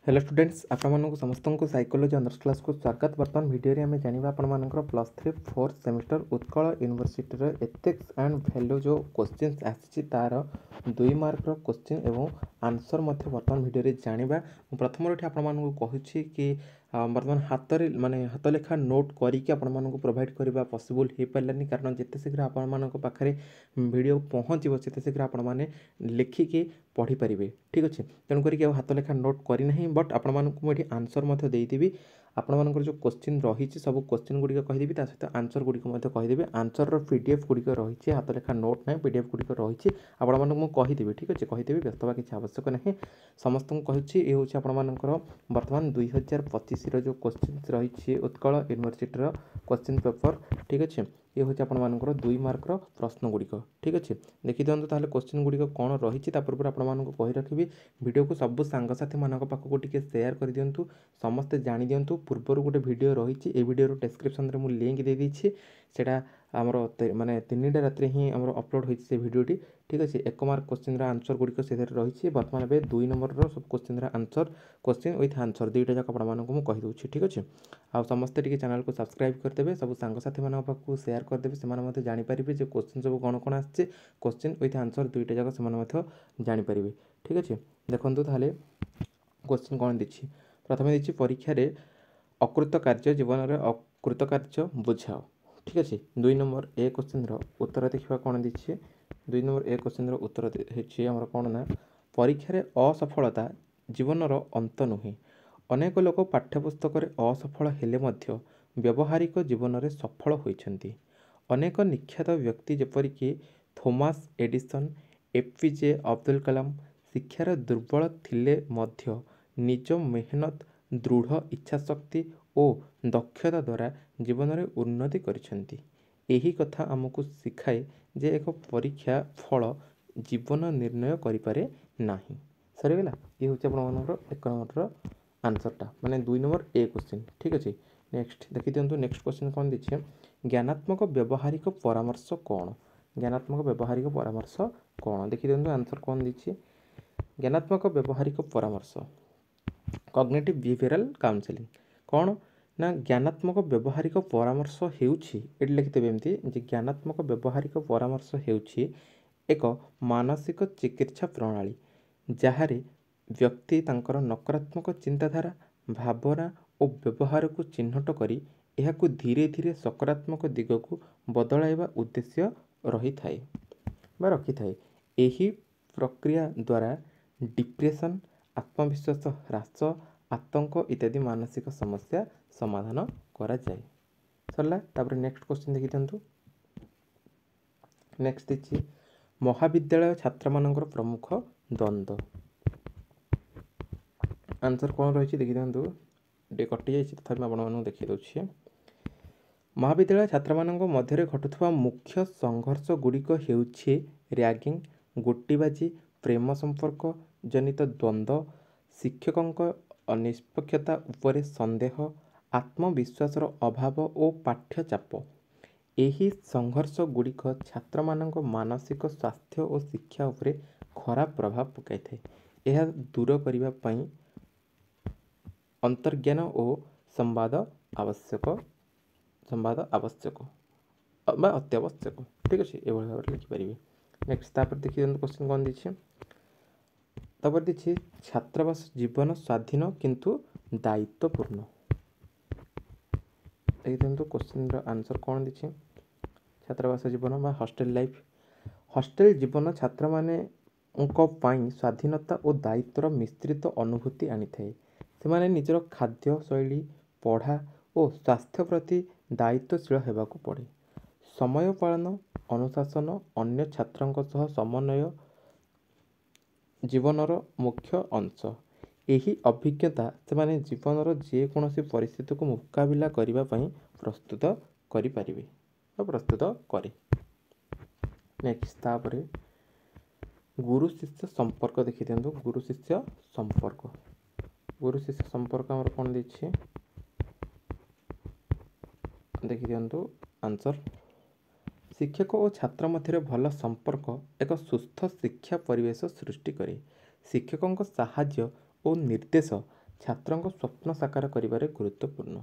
Hello students आपण समस्त को साइकोलॉजी ऑनर्स क्लास को स्वागत। बर्तमान वीडियो में जाना आपण plus 3 fourth semester Utkal university ethics and value जो क्वेश्चन आसी तार 2 मार्क क्वेश्चन एवं आंसर बर्तमान वीडियो जाना। प्रथम आपको कहूँ कि बर्तमान हाथ लेखा नोट करके आपको प्रोवाइड करने पॉसिबल हो पारानी, कारण जिते शीघ्र आपण पाखे वीडियो पहुँचो से शीघ्र आपण लिखिकी पढ़ी पारे। ठीक अच्छे, तेणुक हाथ लेखा नोट करना, बट आपको आंसर देदेवी। आपंकर जो क्वेश्चन रही सब क्वेश्चन गुड़िक कहीदेवी, सहित आंसर गुड़िक कहीदेवी। आंसर पीडीएफ गुड़िक रही हाथ लेखा नोट ना, पीडीएफ गुड़िक रही आपको कहीदेवी। ठीक अच्छे, कहीदेवी, व्यस्त हवा किसी आवश्यक ना। समस्त को कहूँ ये हूँ आपर बर्तमान 2025 जो क्वेश्चन रही उत्कल यूनिवर्सिटी क्वेश्चन पेपर। ठीक अच्छे, ये हूँ आपर 2 मार्क प्रश्न गुड़िक। ठीक अच्छे, देखी दिखाँ ताल क्वेश्चन गुड़िक कौन रही पूर्व आपको कही रखी वीडियो को सब सांगसाथी मान पाखक टिके शेयर कर दिंतु, समस्ते जाणी दिंतु। पूर्वर गोटे वीडियो रही ए वीडियो डिस्क्रिप्शन में मुझे लिंक दे देछि, सेटा आमर माने 3टा रात्रि ही आमर अपलोड होती से वीडियोटी। ठीक अच्छे, 1 मार्क क्वेश्चन आंसर गुड़िक से रही बर्तमान ए 2 नंबर सब question answer question with answer 2टा जाक आपको कहीदे। ठीक अच्छे, आ समस्ते टिके चैनल को सब्सक्राइब करदे, सब सांगसाथी मान पाखक शेयर करदे, से जानीपारे जो क्वेश्चन सब कौन कौन आसे क्वेश्चन विथ आंसर 2टा जाक से जानीपारे। ठीक अच्छे, देखो ताहले क्वेश्चन कौन देखिए। प्रथम देखिए परीक्षा रे अकृत कार्य जीवन में अकृत कार्य बुझाओ। ठीक अच्छे, 2 नंबर ए क्वेश्चन उत्तर देखा कौन देखिए। 2 number A question Uttar Homer कौन ना, परीक्षा रे असफलता जीवनर अंत नुहे। अनेक लोक पाठ्यपुस्तक असफल हेले मध्य व्यावहारिक जीवन में सफल होइछन्ति। अनेक निख्यात व्यक्ति जेपरिक Thomas Edison, APJ Abdul Kalam शिक्षार दुर्बल थिले मध्य निज मेहनत, दृढ़ इच्छाशक्ति और दक्षता द्वारा जीवन में उन्नति करिसेंति। एही कथा आमको शिखाए जे एक परीक्षा फल जीवन निर्णय करिपारे नाही। सरीगला, ये हूँ आप 1 नंबर आंसरटा माने 2 नंबर ए क्वेश्चन। ठीक अच्छे, नेक्स्ट देखी दिंतु। नेक्स्ट क्वेश्चन कौन देखिए, ज्ञानात्मक व्यवहारिक परामर्श कौन। ज्ञानात्मक व्यवहारिक परामर्श कौन देखी दिंतु। आंसर कौन दीजिए, ज्ञानात्मक व्यवहारिक परामर्श कॉग्निटिव बिहेवियरल काउंसलिंग कौन ना, ज्ञानात्मक व्यवहारिक परामर्श हेउछि एटी लिखिदेबे एमती जे ज्ञानात्मक व्यवहारिक परामर्श हेउछि एक मानसिक चिकित्सा प्रणाली जहारे व्यक्ति तांकर नकारात्मक चिंताधारा, भावना और व्यवहार को चिन्हट करी एहाकु धीरे धीरे सकारात्मक दिग को बदलाइबा उद्देश्य रही थाए बा रखी थाए। एही प्रक्रिया द्वारा डिप्रेशन, आत्मविश्वास ह्रास, आतंक इत्यादि मानसिक समस्या समाधान करा जाए। सरला, तापर नेक्स्ट क्वेश्चन देखि दियंतु। नेक्स्ट देखि महाविद्यालय छात्र मानकर प्रमुख द्वंद्व। आंसर कौन रही देखि दियंतु, डे कटि जाय तथापि आपण देखि दउछि। महाविद्यालय छात्र मानक मध्य घटुवा मुख्य संघर्ष गुड़िक हेउछि रैगिंग, गोटीबाजी, प्रेम संपर्क जनित द्वंद्व, शिक्षकों अनिष्पक्षता उपरे संदेह, आत्मविश्वासर अभाव और पाठ्यचाप। एही संघर्ष गुड़िक छात्र मानक मानसिक स्वास्थ्य और शिक्षा उपरे खराब प्रभाव पकाई थाए। यह दूर करने पई अंतर्ज्ञान और संवाद आवश्यक बा अत्यावश्यक। ठीक अच्छे, ये भाव में लिखिपारे। नेक्स्ट तापर देखिए क्वेश्चन कौन दीजिए। तापर दीजिए छात्रावास जीवन स्वाधीन किंतु दायित्वपूर्ण। देखिए क्वेश्चन आंसर कौन दीजिए, छात्रावास जीवन बा हॉस्टेल लाइफ। हॉस्टेल जीवन छात्र माने स्वाधीनता और दायित्वर मिश्रित अनुभूति आनी थाए। से निजर खाद्य शैली, पढ़ा और स्वास्थ्य प्रति दायित्वशील होगाकू पड़े। समय पालन, अनुशासन, अन्य छात्रों सह समन्वय जीवनर मुख्य अंश। यही अभिज्ञता से जीवनर जेकोसी परिस्थिति को मुकाबिला करने प्रस्तुत करें। नेक्स्ट तापर गुरु शिष्य संपर्क देखी दिंतु। गुरु शिष्य संपर्क आमर कौन देखिए देखी दिंतु। आंसर शिक्षक और छात्र मध्य भल संपर्क एक सुस्थ शिक्षा परिवेश सृष्टि करे। शिक्षकों साहाय्य और निर्देश छात्रଙ୍କ स्वप्न साकार करिबारे गुरुत्वपूर्ण।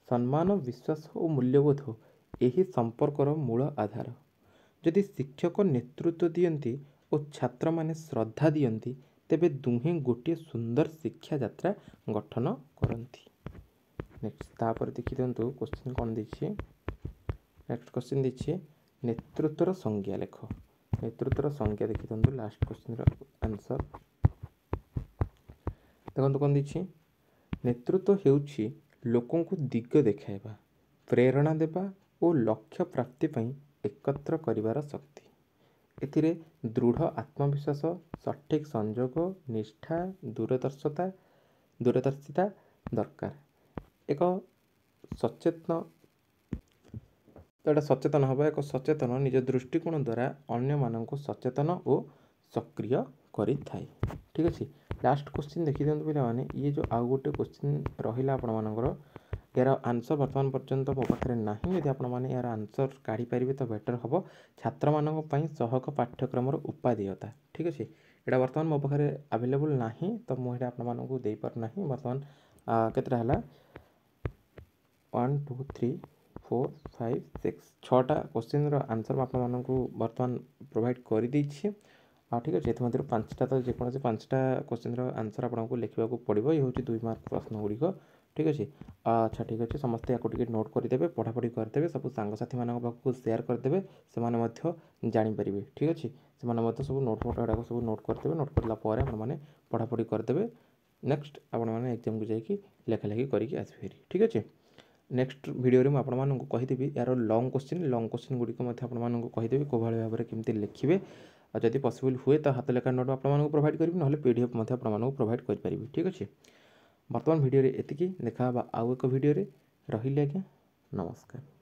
सम्मान विश्वास और मूल्यबोध यही संपर्कर मूल आधार। यदि शिक्षक नेतृत्व दियंती और छात्र माने श्रद्धा दियंती तेबे दुहें गोटे सुंदर शिक्षा यात्रा गठन करती। नेक्स्ट तापर देखि दियंतु क्वेश्चन कौन देखिए। नेक्स्ट क्वेश्चन देखिए नेतृत्वर संज्ञा लेख। नेतृत्वर संज्ञा देखि दियंतु लास्ट क्वेश्चन आंसर देखो कौन देखिए। नेतृत्व हेउछि लोकों को दिग देखाइबा, प्रेरणा देबा और लक्ष्य प्राप्ति पई एकत्र करिवार शक्ति। एथिरे दृढ़ आत्मविश्वास, सठिक संयोग, निष्ठा, दूरदर्शिता दरकार। एक सचेतन सचेतन हवा एक सचेतन निज दृष्टिकोण द्वारा अन्य मानक सचेतन और सक्रिय करि थाए। ठीक अच्छे। लास्ट क्वेश्चन देखी दिखाते पे मैंने ये जो आउ गोटे क्वेश्चन रहा आपण मानकर यार आंसर बर्तमान पर्यंत मो पाखे ना। यदि आपने यार आंसर काढ़ी पारे तो बेटर हम छात्र मानों सहायक पाठ्यक्रम उपादेयता। ठीक अच्छे। यहाँ बर्तमान मो पाखे आवेलेबल ना तो मुझे आपको दे पारना। बर्तमान केतटा है 1 2 3 4 5 6 6टा क्वेश्चन आंसर आपको बर्तमान प्रोवाइड कर देछि। ठीक अच्छे। ये मध्य 5टा तो जेकोसी 5टा क्वेश्चन आंसर आपको लिखा पड़ो। ये हूँ 2 मार्क प्रश्न गुड़िक। ठीक अच्छे। अच्छा ठीक अच्छे। समस्ते या नोट करदे पढ़ापढ़ी करदे सब सांगसाथी मानक सेयार करदे से जानीपर। ठीक अच्छे। से सब नोट फोट गुड़ाक सब नोट करदे। नोट करापर आपने पढ़ापढ़ी करदे। नेक्स्ट आपने एग्जाम को जाकि लेखालेखि करके आसबे। ठीक अच्छे। नेक्स्ट वीडियो में आपको कहीदेवी यार लॉन्ग क्वेश्चन गुड़िक आपको कहीदेवी कौ भाई भाव में केमती लिखिए। जदि पॉसिबल हुए तो हाथ लेखा नोट आपको प्रोवाइड करी ना पीडीएफ आपको प्रोवाइड करें। ठीक अच्छे। बर्तमान वीडियो एतिकी देखा आउ एक वीडियो रही। आज्ञा नमस्कार।